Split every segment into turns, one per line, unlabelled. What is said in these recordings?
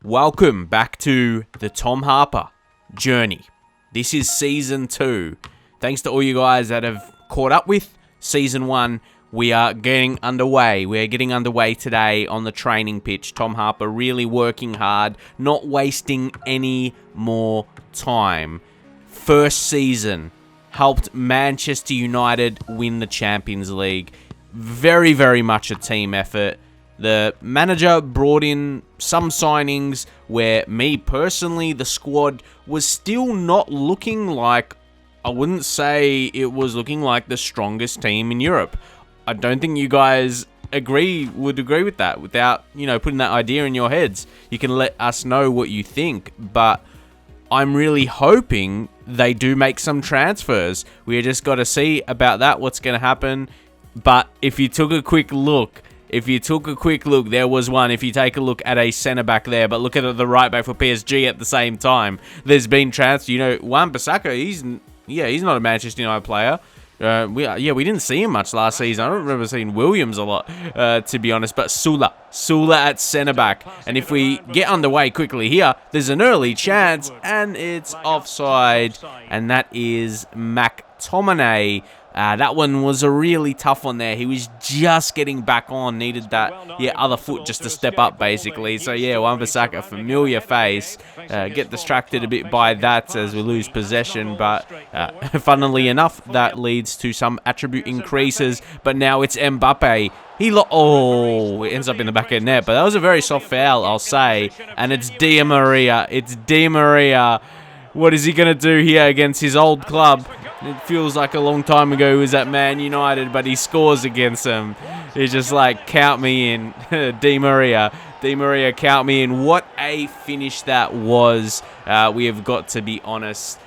Welcome back to the Tom Harper journey. This is Season 2. Thanks to all you guys that have caught up with Season 1. We are getting underway. We are getting underway today on the training pitch. Tom Harper really working hard, not wasting any more time. First season helped Manchester United win the Champions League. Very, very much a team effort. The manager brought in some signings where me personally, the squad was still not looking like, I wouldn't say it was looking like the strongest team in Europe. I don't think you guys would agree with that without, putting that idea in your heads. You can let us know what you think, but I'm really hoping they do make some transfers. We just got to see about that, what's going to happen. But if you took a quick look, there was one. If you take a look at a centre-back there, but look at the right-back for PSG at the same time. There's been transfer. Wan-Bissaka, he's not a Manchester United player. We didn't see him much last season. I don't remember seeing Williams a lot, to be honest. But Sula at centre-back. And if we get underway quickly here, there's an early chance, and it's offside. And that is McTominay. That one was a really tough one there. He was just getting back on. Needed that other foot just to step up, basically. So, Wan-Bissaka, familiar face. Get distracted a bit by that as we lose possession. But funnily enough, that leads to some attribute increases. But now it's Mbappe. It ends up in the back of the net. But that was a very soft foul, I'll say. And it's Di Maria. What is he going to do here against his old club? It feels like a long time ago he was at Man United, but he scores against them. He's just like, count me in. Di Maria, count me in. What a finish that was. We have got to be honest.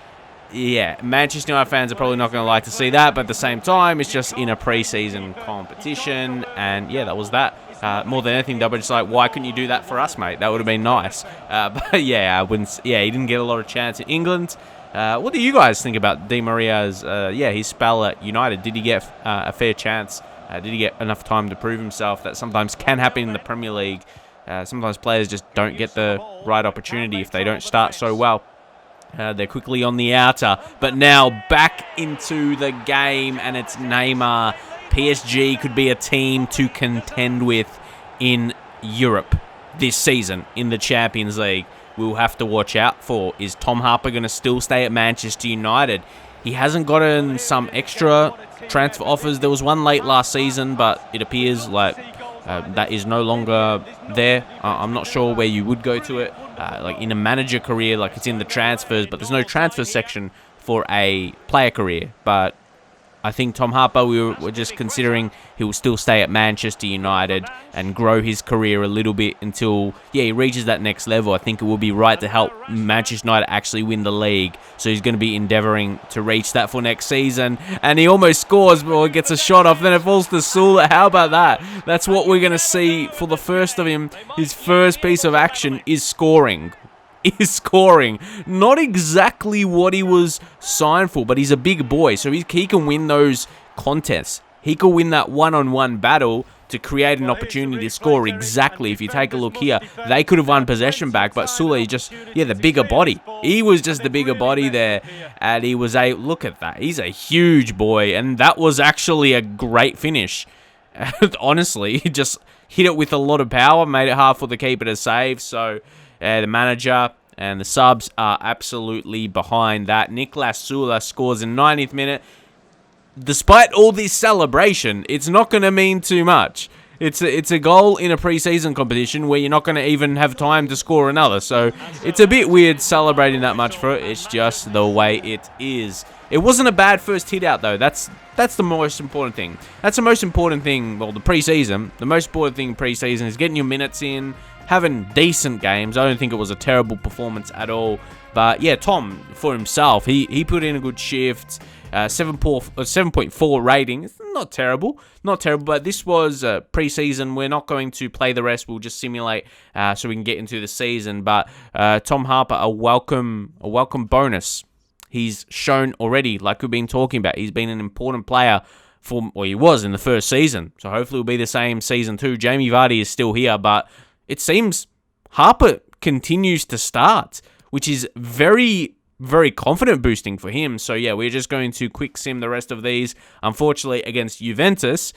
Manchester United fans are probably not going to like to see that, but at the same time, it's just in a pre-season competition. And that was that. More than anything, they were just like, why couldn't you do that for us, mate? That would have been nice. But I wouldn't. He didn't get a lot of chance in England. What do you guys think about Di Maria's, his spell at United? Did he get a fair chance? Did he get enough time to prove himself? That sometimes can happen in the Premier League. Sometimes players just don't get the right opportunity if they don't start so well. They're quickly on the outer, but now back into the game, and it's Neymar. PSG could be a team to contend with in Europe this season in the Champions League. We'll have to watch out for. Is Tom Harper going to still stay at Manchester United? He hasn't gotten some extra transfer offers. There was one late last season, but it appears like that is no longer there. I'm not sure where you would go to it. Like in a manager career, like it's in the transfers, but there's no transfer section for a player career. But I think Tom Harper, we're just considering he will still stay at Manchester United and grow his career a little bit until, he reaches that next level. I think it will be right to help Manchester United actually win the league. So he's going to be endeavouring to reach that for next season. And he almost scores, but he gets a shot off. Then it falls to Sula. How about that? That's what we're going to see for the first of him. His first piece of action is scoring. Not exactly what he was signed for, but he's a big boy, so he can win those contests. He could win that one-on-one battle to create an opportunity to score exactly. If you take a look here, they could have won possession back, but Sula is just, the bigger body. He was just the bigger body there, and he was look at that. He's a huge boy, and that was actually a great finish. Honestly, he just hit it with a lot of power, made it hard for the keeper to save, so the manager and the subs are absolutely behind that. Niklas Sula scores in 90th minute. Despite all this celebration, it's not going to mean too much. It's a goal in a pre-season competition where you're not going to even have time to score another. So it's a bit weird celebrating that much for it. It's just the way it is. It wasn't a bad first hit out, though. That's the most important thing. That's the most important thing, the pre-season. The most important thing pre-season is getting your minutes in, having decent games. I don't think it was a terrible performance at all. But Tom, for himself, he put in a good shift. 7.4 rating. It's not terrible, but this was pre-season. We're not going to play the rest. We'll just simulate so we can get into the season. But Tom Harper, a welcome bonus. He's shown already, like we've been talking about, he's been an important player he was in the first season. So hopefully it'll be the same season 2. Jamie Vardy is still here, but it seems Harper continues to start, which is very, very confident boosting for him. So yeah, we're just going to quick sim the rest of these. Unfortunately, against Juventus,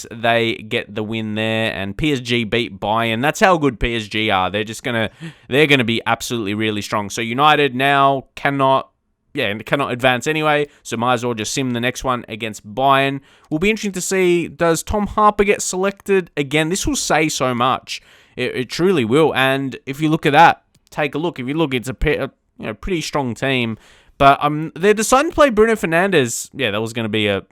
they get the win there, and PSG beat Bayern. That's how good PSG are. They're gonna be absolutely really strong. So United now cannot advance anyway, so might as well just sim the next one against Bayern. Will be interesting to see, does Tom Harper get selected again? This will say so much. It truly will. And if you look at that, take a look. If you look, it's a pretty strong team. But they're deciding to play Bruno Fernandes. Yeah, that was going to be a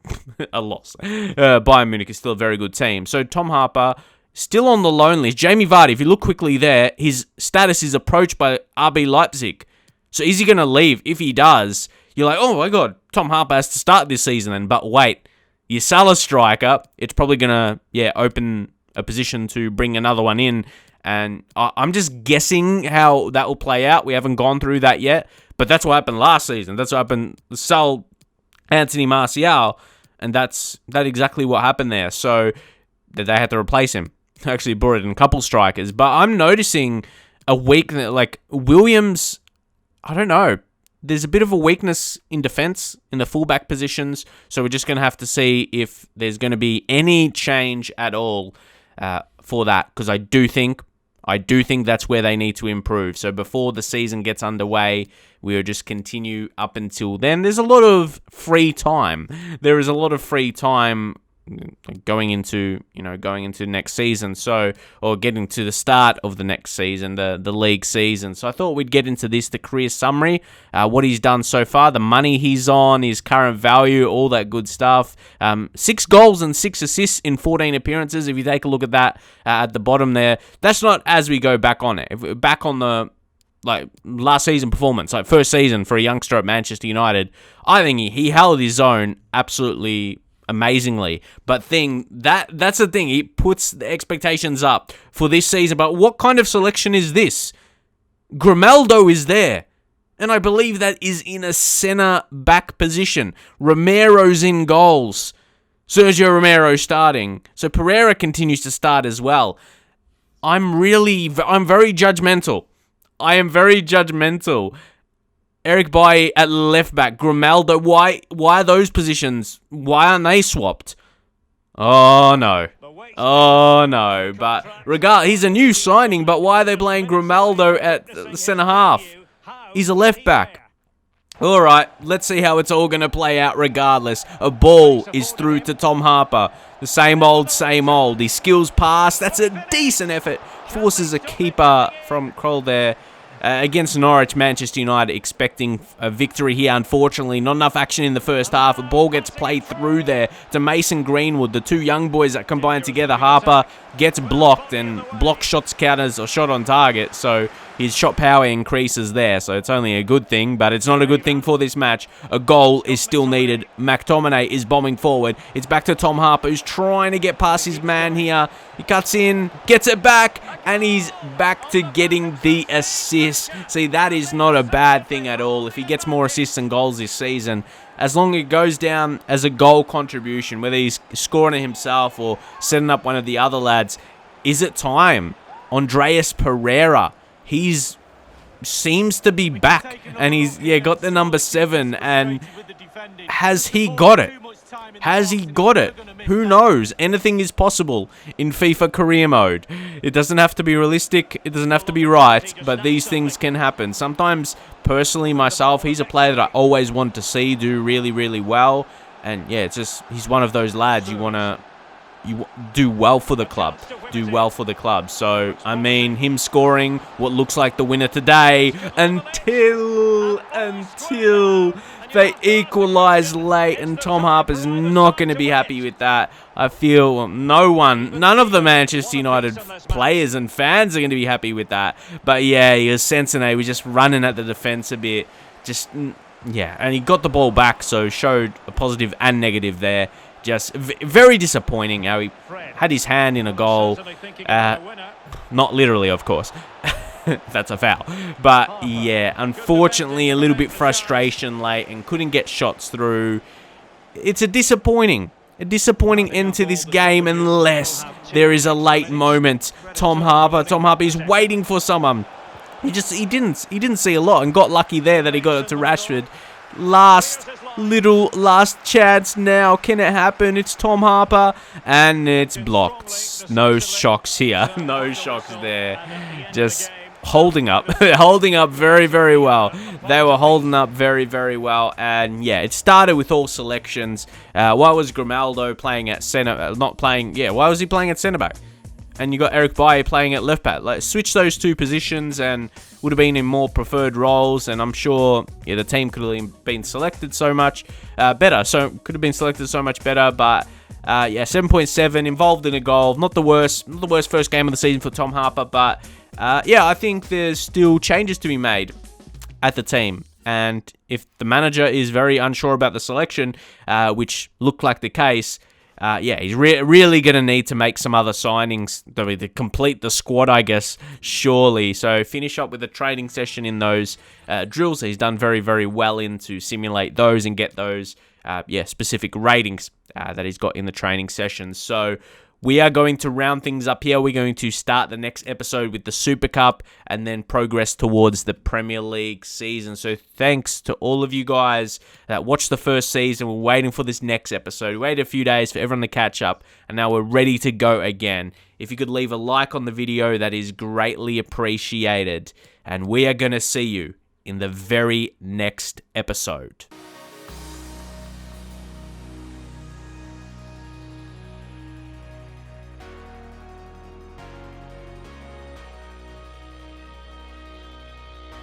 loss. Bayern Munich is still a very good team. So Tom Harper, still on the loan list. Jamie Vardy, if you look quickly there, his status is approached by RB Leipzig. So is he going to leave? If he does, you're like, oh my God, Tom Harper has to start this season then. But wait, your Salah striker, it's probably going to open a position to bring another one in. And I'm just guessing how that will play out. We haven't gone through that yet. But that's what happened last season. That's what happened. Sell Anthony Martial. And that's exactly what happened there. So they had to replace him. Actually brought in a couple strikers. But I'm noticing a weakness. Like Williams, I don't know. There's a bit of a weakness in defense in the fullback positions. So we're just going to have to see if there's going to be any change at all for that. Because I do think that's where they need to improve. So before the season gets underway, we'll just continue up until then. There's a lot of free time. There is a lot of free time going into next season. So, or getting to the start of the next season, the league season. So I thought we'd get into this, the career summary, what he's done so far, the money he's on, his current value, all that good stuff. 6 goals and 6 assists in 14 appearances. If you take a look at that at the bottom there, that's not as we go back on it. If we're back on the last season performance, first season for a youngster at Manchester United, I think he held his own absolutely amazingly. But that's the thing. He puts the expectations up for this season. But what kind of selection is this? Grimaldo is there. And I believe that is in a centre back position. Romero's in goals. Sergio Romero starting. So Pereira continues to start as well. I'm very judgmental. I am very judgmental. Eric Bailly at left back. Grimaldo. Why are those positions? Why aren't they swapped? Oh no. But he's a new signing, but why are they playing Grimaldo at the centre half? He's a left back. Alright, let's see how it's all going to play out regardless. A ball is through to Tom Harper. The same old. His skills pass. That's a decent effort. Forces a keeper from Kroll there. Against Norwich, Manchester United expecting a victory here. Unfortunately, not enough action in the first half. The ball gets played through there to Mason Greenwood. The two young boys that combine together. Harper gets blocked, and block shots count as a shot on target. So his shot power increases there. So it's only a good thing, but it's not a good thing for this match. A goal is still needed. McTominay is bombing forward. It's back to Tom Harper, who's trying to get past his man here. He cuts in, gets it back, and he's back to getting the assist. See, that is not a bad thing at all. If he gets more assists and goals this season, as long as it goes down as a goal contribution, whether he's scoring it himself or setting up one of the other lads, is it time? Andreas Pereira, seems to be back, and he's got the number 7. And has he got it? Who knows? Anything is possible in FIFA career mode. It doesn't have to be realistic. It doesn't have to be right. But these things can happen. Sometimes, personally, myself, he's a player that I always want to see do really, really well. And yeah, he's one of those lads you do well for the club. So, I mean, him scoring what looks like the winner today until they equalise late, and Tom Harper's not going to be happy with that. I feel none of the Manchester United players and fans are going to be happy with that. But yeah, Sensenay was just running at the defence a bit. And he got the ball back, so showed a positive and negative there. Just very disappointing how he had his hand in a goal. Not literally, of course. That's a foul. But yeah, unfortunately, a little bit frustration late and couldn't get shots through. It's a disappointing. a disappointing end to this game unless there is a late moment. Tom Harper is waiting for someone. He didn't see a lot and got lucky there that he got it to Rashford. Last chance now. Can it happen? It's Tom Harper and it's blocked. No shocks here. No shocks there. Just holding up. Holding up very, very well. They were holding up very, very well. And yeah, it started with all selections. Why was Grimaldo playing at centre? Why was he playing at centre back? And you got Eric Bailly playing at left back. Like, switch those two positions and would have been in more preferred roles. And I'm sure the team could have been selected so much better. So could have been selected so much better. But 7.7 involved in a goal. Not the worst first game of the season for Tom Harper. But I think there's still changes to be made at the team. And if the manager is very unsure about the selection, which looked like the case, he's really going to need to make some other signings to complete the squad, I guess, surely. So finish up with a training session in those drills. He's done very, very well in to simulate those and get those specific ratings that he's got in the training sessions. So we are going to round things up here. We're going to start the next episode with the Super Cup and then progress towards the Premier League season. So thanks to all of you guys that watched the first season. We're waiting for this next episode. We waited a few days for everyone to catch up, and now we're ready to go again. If you could leave a like on the video, that is greatly appreciated. And we are going to see you in the very next episode.